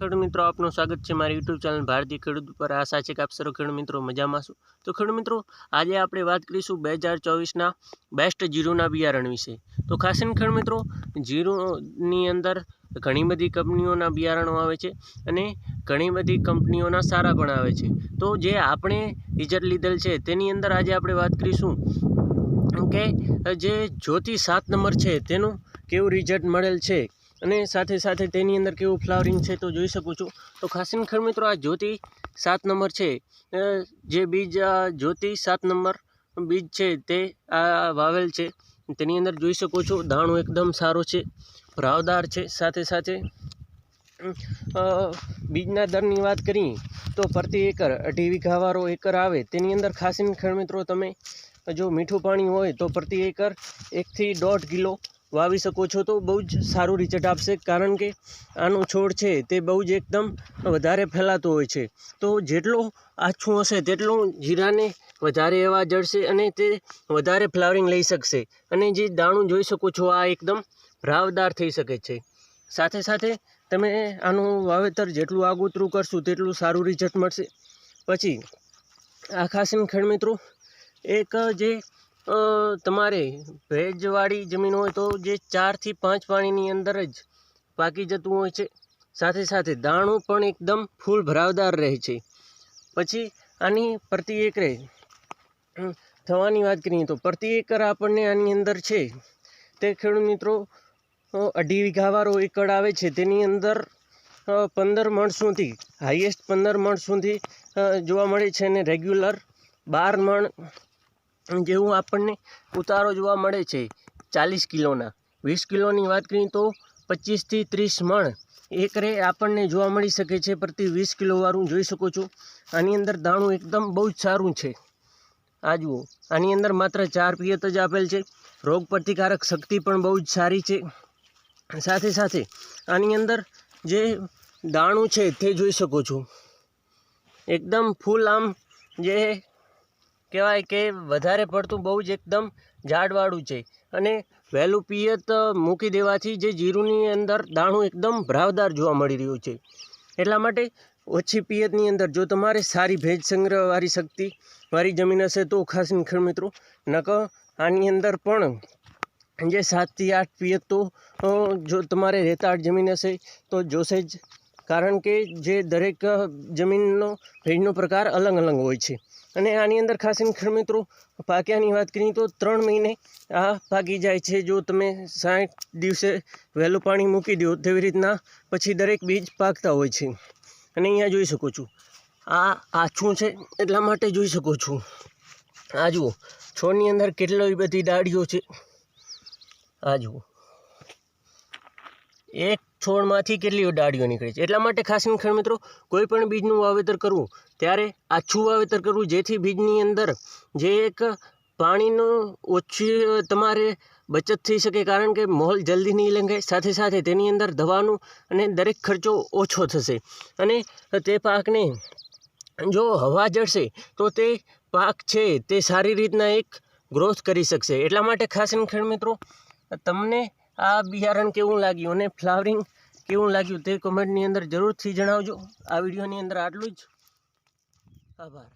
ખેડૂત મિત્રો આપનું સ્વાગત છે મારી યુટ્યુબ ચેનલ ભારતીય ખેડૂત પર। આશા છે કે આપ સર્વ ખેડૂત મિત્રો મજામાં છો। તો ખેડૂત મિત્રો આજે આપણે વાત કરીશું 2024ના બેસ્ટ જીરુના બિયારણ વિશે। તો ખાસ કરીને ખેડૂત મિત્રો જીરુની અંદર ઘણી બધી કંપનીઓના બિયારણો આવે છે અને ઘણી બધી કંપનીઓના સારા પણ આવે છે। તો જે આપણે રિઝલ્ટ લીધેલ છે તેની અંદર આજે આપણે વાત કરીશું કે જે જ્યોતિ 7 નંબર છે તેનું કેવું રિઝલ્ટ મળેલ છે અને સાથે સાથે તેની અંદર કેવું ફ્લાવરિંગ છે તો જોઈ શકો છો। તો ખાસ કરીને ખેડૂત મિત્રો આ જ્યોતિ 7 નંબર છે, જે બીજ જ્યોતિ 7 નંબર બીજ છે તે આ વાવેલ છે। તેની અંદર જોઈ શકો છો દાણો એકદમ સારો છે, ભરાવદાર છે। સાથે સાથે બીજના દરની વાત કરીએ તો પ્રતિ એકર 2.5 વીઘાવાળો એકર આવે તેની અંદર ખાસ કરીને ખેડૂત મિત્રો તમે જો મીઠું પાણી હોય તો પ્રતિ એકર 1 થી 1.5 કિલો વાવી શકો છો તો બહુ જ સારું રિઝલ્ટ આપશે। કારણ કે આનો છોડ છે તે બહુ જ એકદમ વધારે ફેલાતો હોય છે, તો જેટલો આછું હશે તેટલું જીરાને વધારે એવા જળશે અને તે વધારે ફ્લાવરિંગ લઈ શકશે અને જે દાણું જોઈ શકો છો આ એકદમ ભરાવદાર થઈ શકે છે। સાથે સાથે તમે આનું વાવેતર જેટલું આગોતરું કરશું તેટલું સારું રિઝલ્ટ મળશે। પછી આ ખાસ ખેડૂત મિત્રો એક જે તમારે ભેજવાળી જમીન હોય તો જે 4 થી 5 પાણીની અંદર જ પાકી જતું હોય છે। સાથે સાથે દાણું પણ એકદમ ફૂલ ભરાવદાર રહે છે। પછી આની પ્રતિ એકરે થવાની વાત કરીએ તો પ્રતિ એકર આપણને આની અંદર છે તે ખેડૂત મિત્રો 2.5 વીઘાવાળો એકર આવે છે તેની અંદર 15 મણ સુધી હાઈએસ્ટ 15 મણ સુધી જોવા મળે છે અને રેગ્યુલર 12 મણ જેવું આપણને ઉતારો જોવા મળે છે 40 કિલોના। 20 કિલોની વાત કરીએ તો 25 થી 30 મણ એકરે આપણને જોવા મળી શકે છે પ્રતિ 20 કિલોવાળું જોઈ શકો છો। આની અંદર દાણું એકદમ બહુ જ સારું છે। આ જુઓ આની અંદર માત્ર 4 પિયત જ આપેલ છે, રોગ પ્રતિકારક શક્તિ પણ બહુ જ સારી છે। સાથે સાથે આની અંદર જે દાણું છે તે જોઈ શકો છો એકદમ ફૂલ આમ જે કહેવાય કે વધારે પડતું બહુ જ એકદમ ઝાડવાળું છે અને વહેલું પિયત મૂકી દેવાથી જે જીરુની અંદર દાણું એકદમ ભરાવદાર જોવા મળી રહ્યું છે। એટલા માટે ઓછી પિયતની અંદર જો તમારે સારી ભેજ સંગ્રહવાળી શક્તિવાળી જમીન હશે તો ખાસ ખેડૂત મિત્રો નકર આની અંદર પણ જે 7 થી 8 પિયત તો જો તમારે રેતાળ જમીન હશે તો જોશે જ, કારણ કે જે દરેક જમીનનો ભેજનો પ્રકાર અલગ અલગ હોય છે। અને આની અંદર ખાસ કરીને ખેડૂત મિત્રો પાક્યાની વાત કરીએ તો 3 મહિને આ પાકી જાય છે જો તમે 60 દિવસે વહેલું પાણી મૂકી દો તેવી રીતના પછી દરેક બીજ પાકતા હોય છે। અને અહીંયા જોઈ શકો છો આ આછું છે એટલા માટે જોઈ શકો છો। આ જુઓ છોડની અંદર કેટલી બધી ડાળીઓ છે, આ જુઓ એક છોડમાંથી કેટલી ડાળીઓ નીકળે છે। એટલા માટે ખાસ કરીને ખેડૂત મિત્રો કોઈ પણ બીજનું વાવેતર કરવું ત્યારે આછું વાવેતર કરવું, જેથી બીજની અંદર જે એક પાણીનું ઓછી તમારે બચત થઈ શકે, કારણ કે મોલ જલ્દી નહીં લંઘાય। સાથે સાથે તેની અંદર દવાનું અને દરેક ખર્ચો ઓછો થશે અને તે પાકને જો હવા જળશે તો તે પાક છે તે સારી રીતના એક ગ્રોથ કરી શકશે। એટલા માટે ખાસ કરીને ખેડૂત મિત્રો તમને આ બિયારણ કેવું લાગ્યું અને ફ્લાવરિંગ કેવું લાગ્યું તે કમેન્ટની અંદર જરૂરથી જણાવજો। આ વિડીયોની અંદર આટલું જ, આભાર।